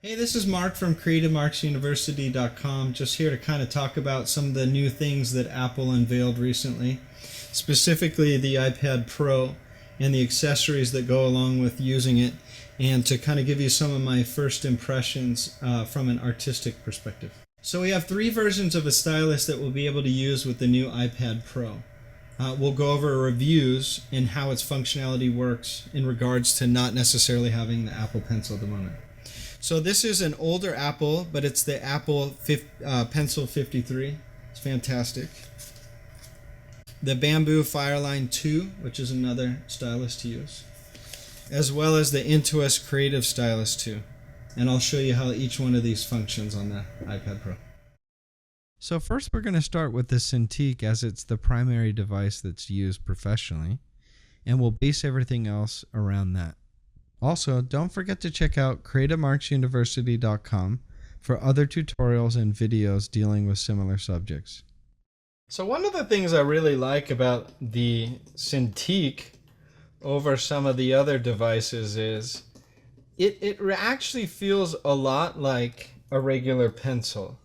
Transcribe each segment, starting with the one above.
Hey, this is Mark from Cre8tivemarksuniversity.com. Just here to kind of talk about some of the new things that Apple unveiled recently, specifically the iPad Pro and the accessories that go along with using it, and to kind of give you some of my first impressions from an artistic perspective. So we have three versions of a stylus that we'll be able to use with the new iPad Pro. We'll go over reviews and how its functionality works in regards to not necessarily having the Apple Pencil at the moment. So this is an older Apple, but it's the Apple Pencil 53. It's fantastic. The Bamboo Fineline 2, which is another stylus to use, as well as the Intuos Creative Stylus 2. And I'll show you how each one of these functions on the iPad Pro. So first we're going to start with the Cintiq, as it's the primary device that's used professionally, and we'll base everything else around that. Also, don't forget to check out Cre8tivemarksuniversity.com for other tutorials and videos dealing with similar subjects. So one of the things I really like about the Cintiq over some of the other devices is it actually feels a lot like a regular pencil.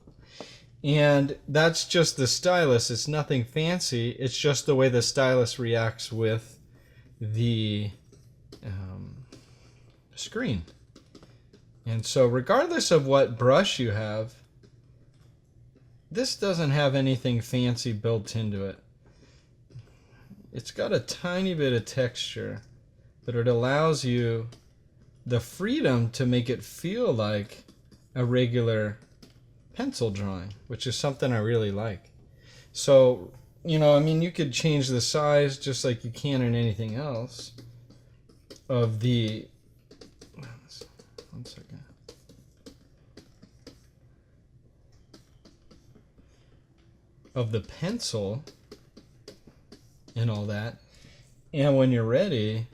And that's just the stylus. It's nothing fancy. It's just the way the stylus reacts with the screen. And so regardless of what brush you have, this doesn't have anything fancy built into it. It's got a tiny bit of texture, but it allows you the freedom to make it feel like a regular pencil drawing, which is something I really like. So, I mean, you could change the size just like you can in anything else of the... One second. Of the pencil and all that. And when you're ready,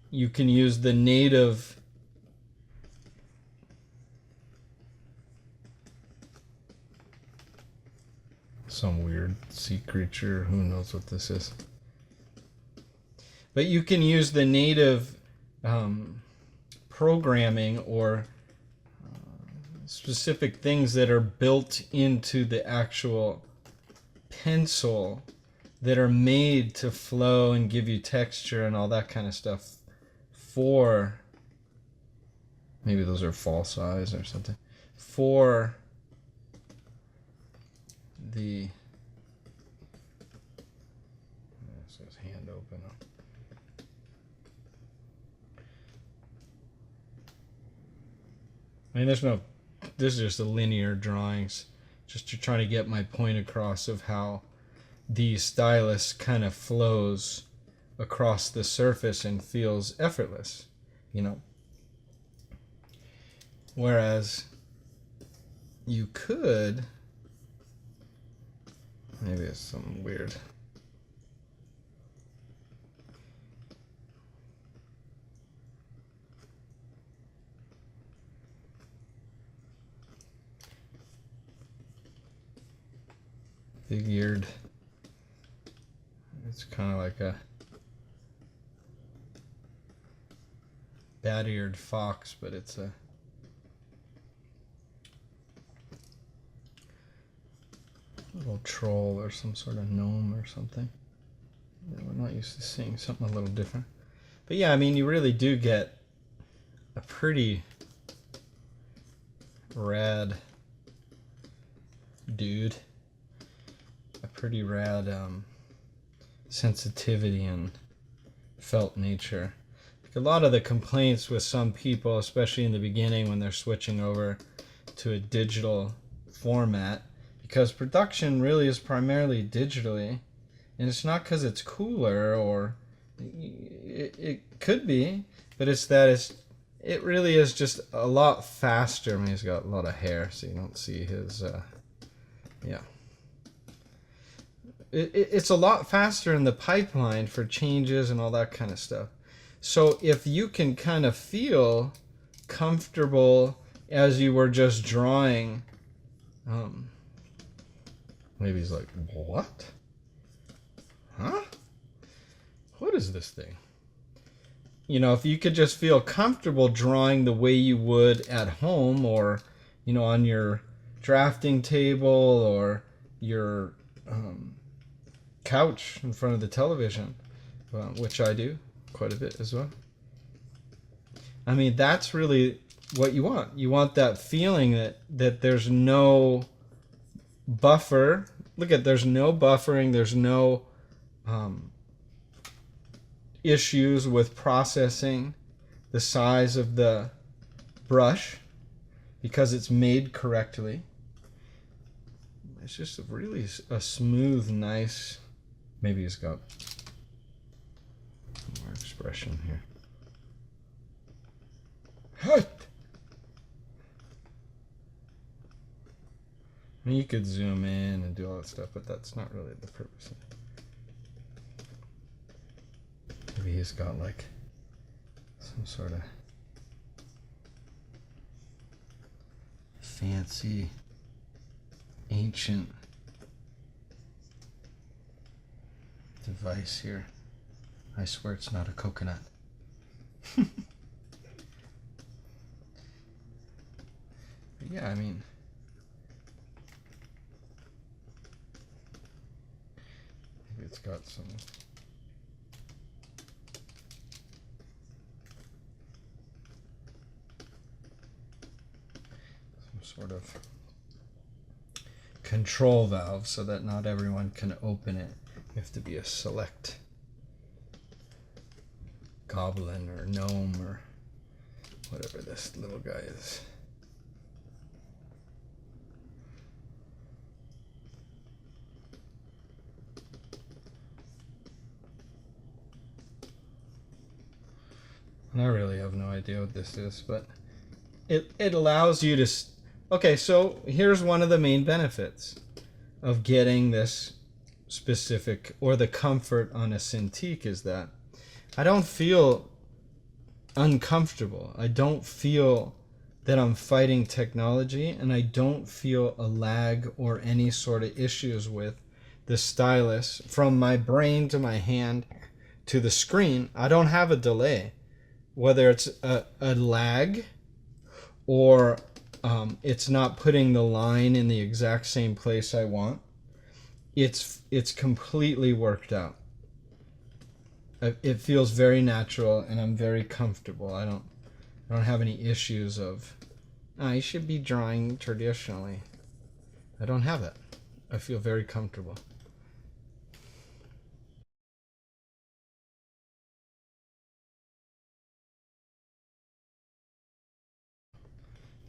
you can use the native some weird sea creature, who knows what this is. But you can use the native programming or specific things that are built into the actual pencil that are made to flow and give you texture and all that kind of stuff for, maybe those are false eyes or something, for the, it says hand open. I mean, this is just a linear drawings, just to try to get my point across of how the stylus kind of flows across the surface and feels effortless, Whereas you could, maybe it's something weird. Figured it's kind of like a bat-eared fox, but it's a little troll or some sort of gnome or something. We're not used to seeing something a little different. But yeah, I mean, you really do get a pretty rad dude. A pretty rad sensitivity and felt nature. Like a lot of the complaints with some people, especially in the beginning when they're switching over to a digital format, because production really is primarily digitally, and it's not because it's cooler, or it could be, but it's that it really is just a lot faster. I mean, he's got a lot of hair, so you don't see his yeah. It's a lot faster in the pipeline for changes and all that kind of stuff. So if you can kind of feel comfortable as you were just drawing, maybe he's like, what? Huh? What is this thing? you know, if you could just feel comfortable drawing the way you would at home, or, you know, on your drafting table or your couch in front of the television, which I do quite a bit as well. I mean, that's really what you want. You want that feeling that there's no buffer. Look at, there's no buffering, there's no issues with processing the size of the brush because it's made correctly. It's just really a smooth, nice, maybe it's got more expression here. I mean, you could zoom in and do all that stuff, but that's not really the purpose of it. Maybe he's got like some sort of fancy, ancient device here. I swear it's not a coconut. But yeah, I mean, maybe it's got some sort of control valve so that not everyone can open it. You have to be a select goblin or gnome or whatever this little guy is. And I really have no idea what this is, but it allows you to... Okay, so here's one of the main benefits of getting this specific, or the comfort on a Cintiq, is that I don't feel uncomfortable. I don't feel that I'm fighting technology, and I don't feel a lag or any sort of issues with the stylus from my brain to my hand to the screen. I don't have a delay, whether it's a lag or it's not putting the line in the exact same place I want. It's completely worked out. It feels very natural, and I'm very comfortable. I don't have any issues of, I should be drawing traditionally. I don't have that. I feel very comfortable.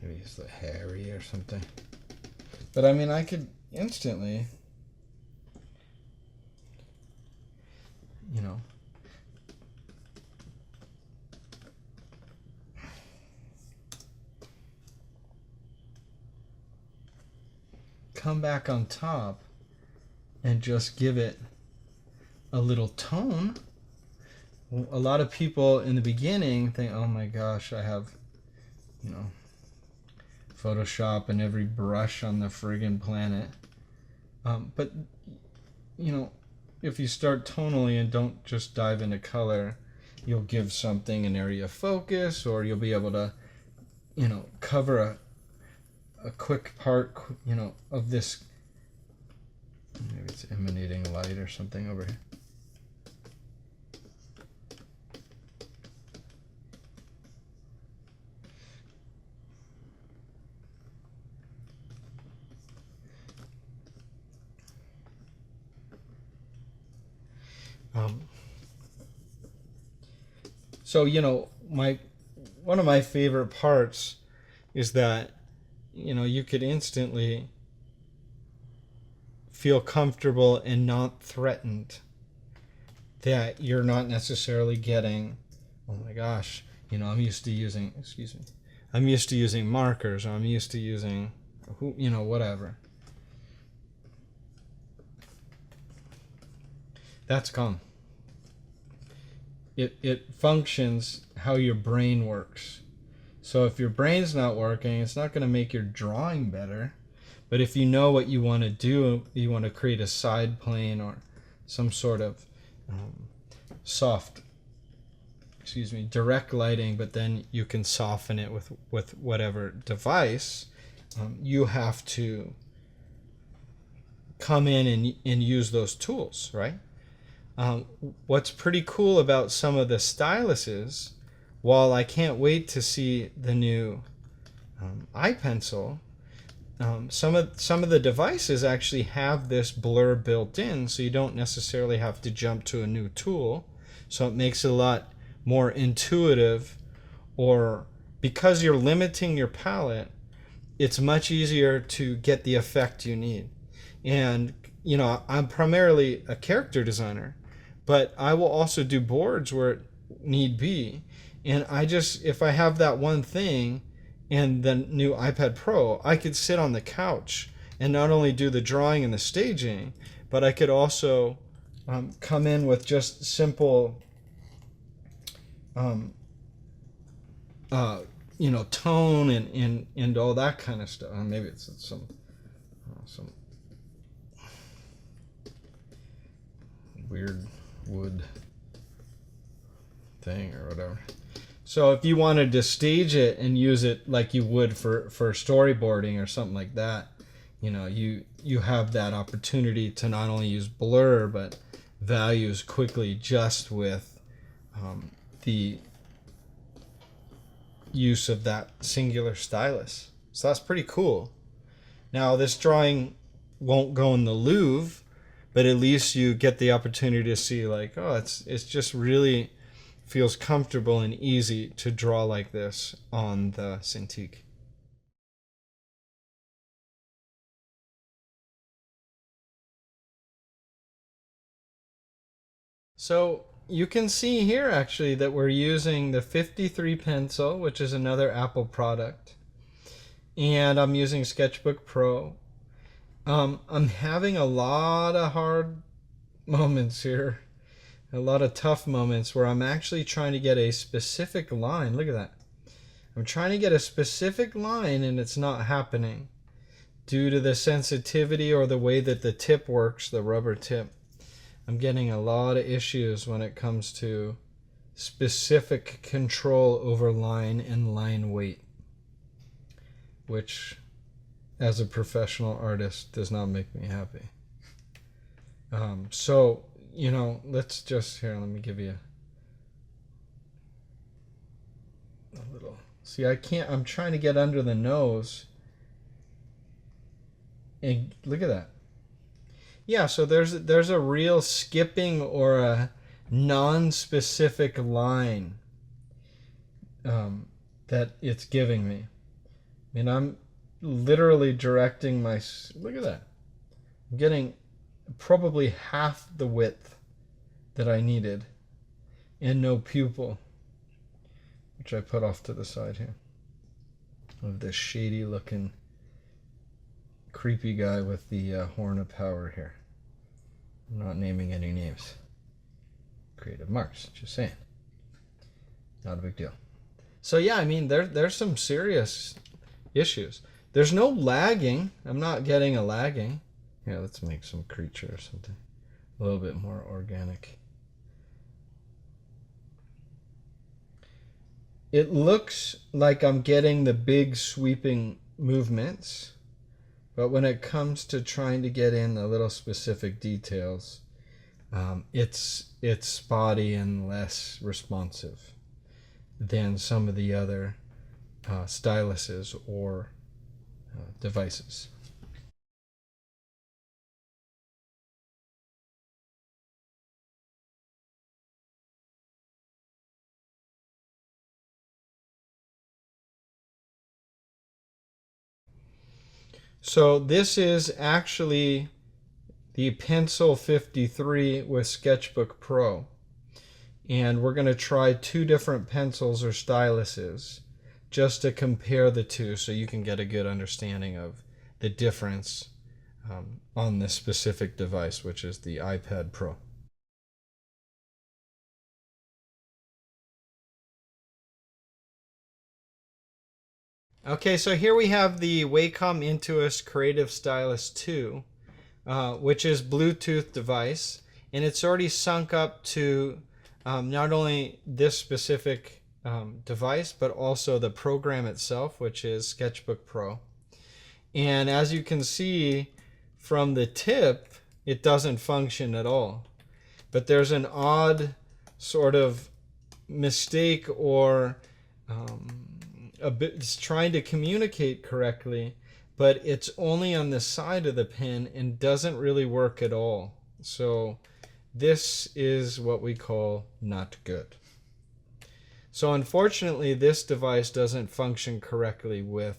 Maybe he's the hairy or something. But I mean, I could instantly, you know, come back on top and just give it a little tone. A lot of people in the beginning think, oh my gosh, I have, you know, Photoshop and every brush on the friggin' planet. But, you know, if you start tonally and don't just dive into color, you'll give something an area of focus, or you'll be able to, you know, cover a quick part, you know, of this. Maybe it's emanating light or something over here. So, you know, one of my favorite parts is that, you know, you could instantly feel comfortable and not threatened, that you're not necessarily getting, oh my gosh, you know, I'm used to using, excuse me, I'm used to using markers, or I'm used to using, you know, whatever. That's gone. It functions how your brain works. So if your brain's not working, it's not going to make your drawing better. But if you know what you want to do, you want to create a side plane or some sort of soft excuse me, direct lighting, but then you can soften it with whatever device, you have to come in and use those tools, right? What's pretty cool about some of the styluses, while I can't wait to see the new iPencil, some of the devices actually have this blur built in, so you don't necessarily have to jump to a new tool. So it makes it a lot more intuitive, or because you're limiting your palette, it's much easier to get the effect you need. And you know, I'm primarily a character designer, but I will also do boards where it need be. And if I have that one thing and the new iPad Pro, I could sit on the couch and not only do the drawing and the staging, but I could also come in with just simple, you know, tone and all that kind of stuff. Maybe it's some weird wood thing or whatever. So if you wanted to stage it and use it like you would for storyboarding or something like that, you know, you have that opportunity to not only use blur but values quickly just with the use of that singular stylus. So that's pretty cool. Now this drawing won't go in the Louvre, but at least you get the opportunity to see like, oh, it's just really feels comfortable and easy to draw like this on the Cintiq. So you can see here actually that we're using the 53 pencil, which is another Apple product, and I'm using Sketchbook Pro. I'm having a lot of hard moments here, a lot of tough moments where I'm actually trying to get a specific line. Look at that. I'm trying to get a specific line and it's not happening due to the sensitivity or the way that the tip works, the rubber tip. I'm getting a lot of issues when it comes to specific control over line and line weight, which as a professional artist does not make me happy. So, you know, let's just, here, let me give you a little, see, I'm trying to get under the nose, and look at that. Yeah, so there's a real skipping or a non-specific line that it's giving me. I mean, I'm literally directing my, look at that. I'm getting probably half the width that I needed and no pupil, which I put off to the side here, of this shady looking creepy guy with the horn of power here. I'm not naming any names. Cre8tivemarks, just saying. Not a big deal. So yeah, I mean, there's some serious issues. There's no lagging. I'm not getting a lagging. Yeah, let's make some creature or something a little bit more organic. It looks like I'm getting the big sweeping movements, but when it comes to trying to get in the little specific details, it's spotty and less responsive than some of the other styluses or devices. So this is actually the Pencil 53 with Sketchbook Pro. And we're going to try two different pencils or styluses just to compare the two so you can get a good understanding of the difference on this specific device, which is the iPad Pro. Okay, so here we have the Wacom Intuos Creative Stylus 2, which is Bluetooth device, and it's already sunk up to not only this specific device, but also the program itself, which is Sketchbook Pro. And as you can see from the tip, it doesn't function at all. But there's an odd sort of mistake, or it's trying to communicate correctly, but it's only on the side of the pen and doesn't really work at all. So this is what we call not good. So unfortunately, this device doesn't function correctly with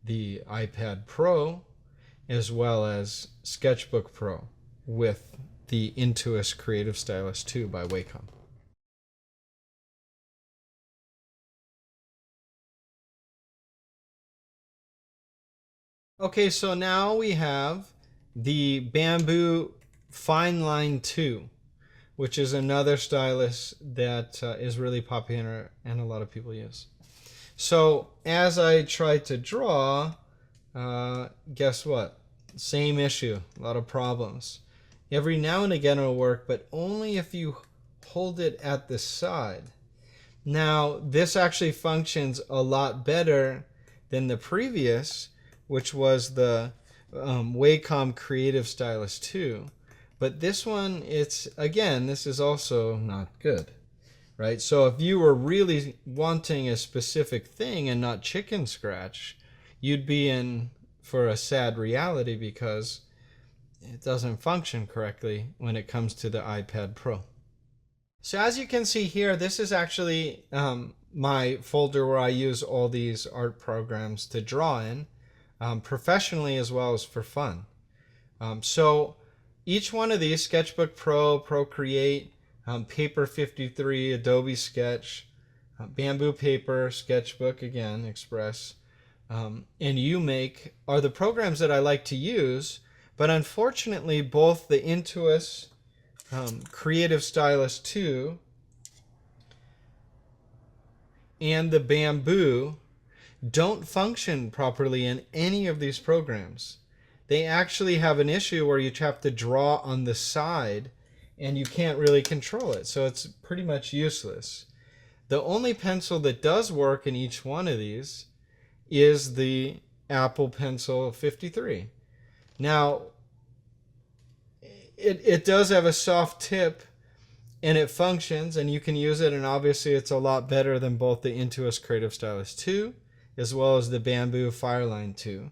the iPad Pro as well as Sketchbook Pro with the Intuos Creative Stylus 2 by Wacom. Okay, so now we have the Bamboo Fineline 2, which is another stylus that is really popular and a lot of people use. So as I try to draw, guess what? Same issue, a lot of problems. Every now and again it'll work, but only if you hold it at the side. Now, this actually functions a lot better than the previous, which was the Wacom Creative Stylus 2. But this one, it's, again, this is also not good, right? So if you were really wanting a specific thing and not chicken scratch, you'd be in for a sad reality because it doesn't function correctly when it comes to the iPad Pro. So as you can see here, this is actually my folder where I use all these art programs to draw in, professionally as well as for fun. So each one of these, Sketchbook Pro, Procreate, Paper 53, Adobe Sketch, Bamboo Paper, Sketchbook, again, Express, and UMake are the programs that I like to use, but unfortunately both the Intuos Creative Stylus 2 and the Bamboo don't function properly in any of these programs. They actually have an issue where you have to draw on the side and you can't really control it, so it's pretty much useless. The only pencil that does work in each one of these is the Apple Pencil 53. Now, it does have a soft tip and it functions and you can use it, and obviously it's a lot better than both the Intuos Creative Stylus 2 as well as the Bamboo Fineline 2.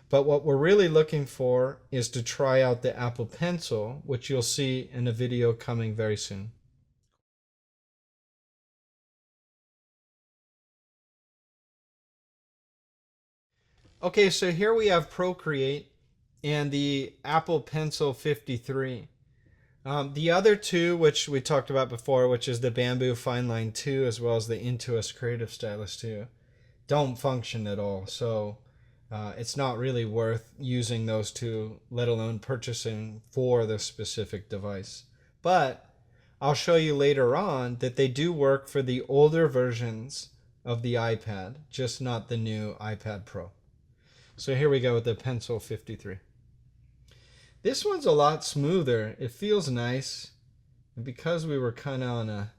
But what we're really looking for is to try out the Apple Pencil, which you'll see in a video coming very soon. Okay, so here we have Procreate and the Apple Pencil 53. The other two, which we talked about before, which is the Bamboo Fineline 2 as well as the Intuos Creative Stylus 2, don't function at all. So it's not really worth using those two, let alone purchasing for the specific device. But I'll show you later on that they do work for the older versions of the iPad, just not the new iPad Pro. So here we go with the Pencil 53. This one's a lot smoother. It feels nice. And because we were kind of on a...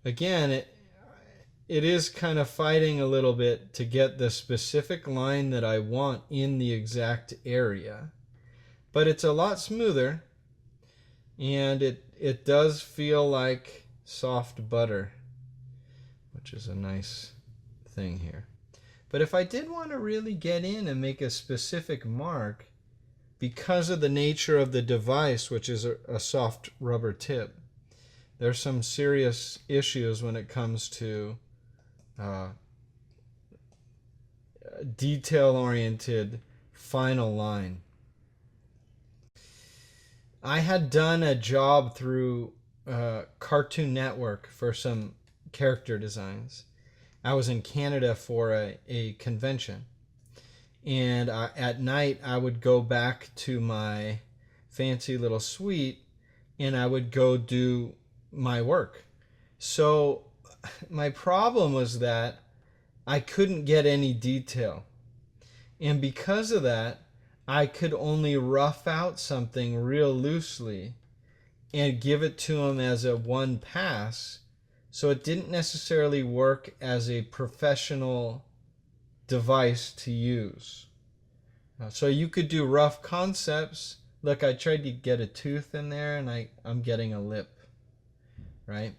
Again, it is kind of fighting a little bit to get the specific line that I want in the exact area. But it's a lot smoother. And it does feel like soft butter, which is a nice thing here. But if I did want to really get in and make a specific mark, because of the nature of the device, which is a soft rubber tip, there's some serious issues when it comes to detail-oriented final line. I had done a job through Cartoon Network for some character designs. I was in Canada for a convention, and at night I would go back to my fancy little suite and I would go do my work. So my problem was that I couldn't get any detail, and because of that I could only rough out something real loosely and give it to him as a one pass, so it didn't necessarily work as a professional device to use. So you could do rough concepts. Look, I tried to get a tooth in there and I'm getting a lip, right?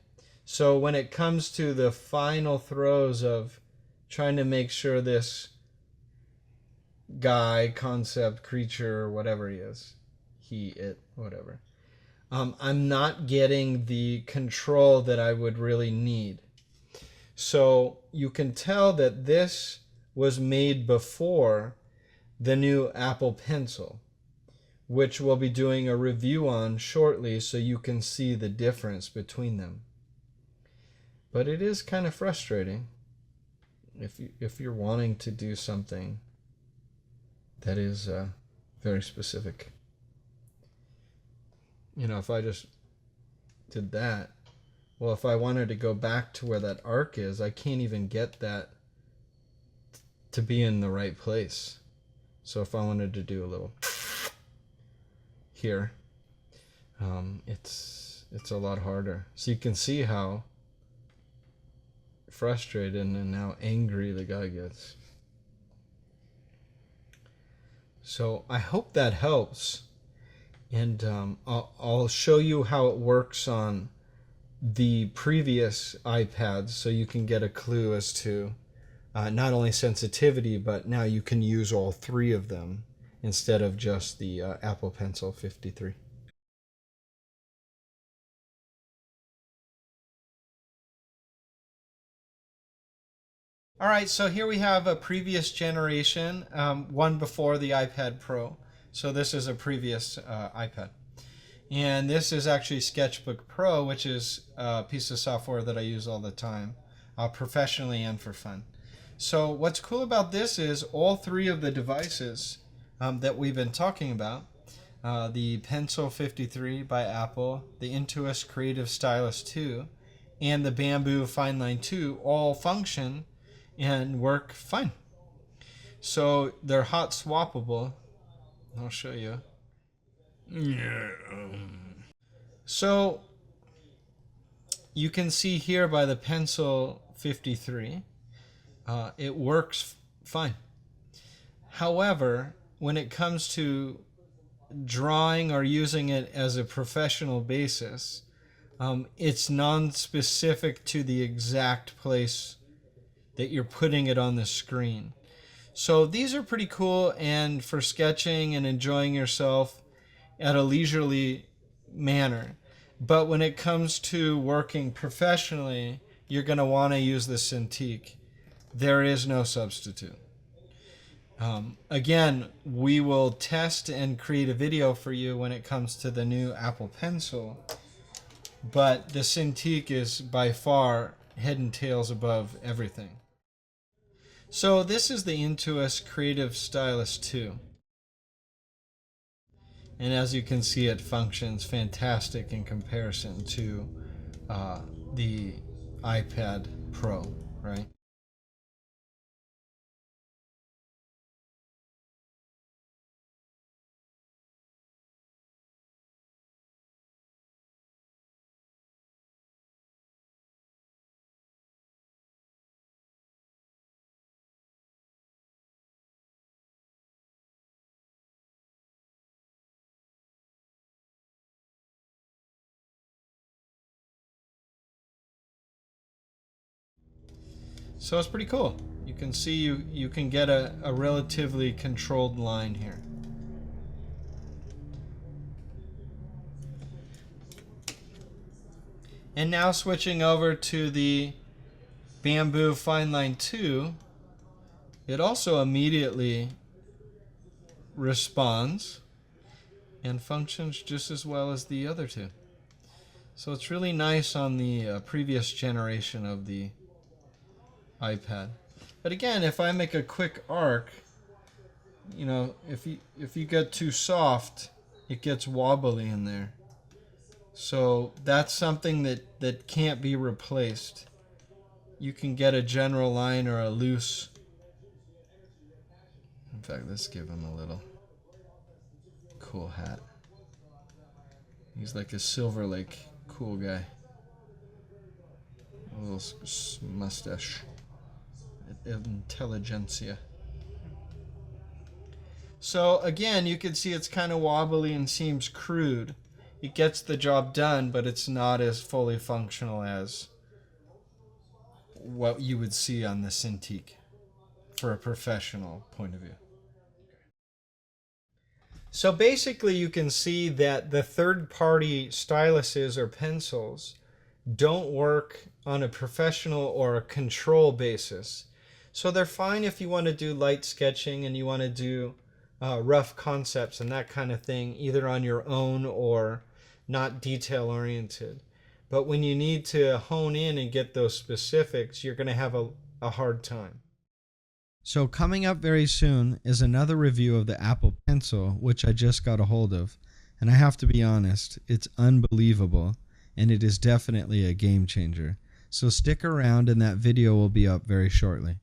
So when it comes to the final throes of trying to make sure this guy, concept, creature, whatever he is, he, it, whatever, I'm not getting the control that I would really need. So you can tell that this was made before the new Apple Pencil, which we'll be doing a review on shortly so you can see the difference between them. But it is kind of frustrating if you're wanting to do something that is very specific. You know, if I just did that, well, if I wanted to go back to where that arc is, I can't even get that to be in the right place. So if I wanted to do a little here, it's a lot harder. So you can see how frustrated and how angry the guy gets. So I hope that helps, and I'll show you how it works on the previous iPads so you can get a clue as to not only sensitivity, but now you can use all three of them instead of just the Apple Pencil 53. All right, so here we have a previous generation, one before the iPad Pro. So this is a previous iPad. And this is actually Sketchbook Pro, which is a piece of software that I use all the time, professionally and for fun. So what's cool about this is all three of the devices that we've been talking about, the Pencil 53 by Apple, the Intuos Creative Stylus 2, and the Bamboo Fineline 2 all function and work fine. So they're hot swappable. I'll show you. So you can see here by the Pencil 53, it works fine. However, when it comes to drawing or using it as a professional basis, it's non-specific to the exact place that you're putting it on the screen. So these are pretty cool, and for sketching and enjoying yourself at a leisurely manner. But when it comes to working professionally, you're going to want to use the Cintiq. There is no substitute. Again, we will test and create a video for you when it comes to the new Apple Pencil, but the Cintiq is by far head and tails above everything. So this is the Intuos Creative Stylus 2. And as you can see, it functions fantastic in comparison to the iPad Pro, right? So it's pretty cool. You can see you can get a relatively controlled line here. And now switching over to the Bamboo Fineline 2, it also immediately responds and functions just as well as the other two. So it's really nice on the previous generation of the iPad. But again, if I make a quick arc, you know, if you get too soft, it gets wobbly in there. So that's something that can't be replaced. You can get a general line or a loose. In fact, let's give him a little. cool hat. He's like a Silver Lake cool guy. A little mustache. Intelligentsia. So again, you can see it's kind of wobbly and seems crude. It gets the job done, but it's not as fully functional as what you would see on the Cintiq for a professional point of view. So basically you can see that the third-party styluses or pencils don't work on a professional or a control basis. So they're fine if you want to do light sketching and you want to do rough concepts and that kind of thing, either on your own or not detail-oriented. But when you need to hone in and get those specifics, you're going to have a hard time. So coming up very soon is another review of the Apple Pencil, which I just got a hold of. And I have to be honest, it's unbelievable, and it is definitely a game changer. So stick around and that video will be up very shortly.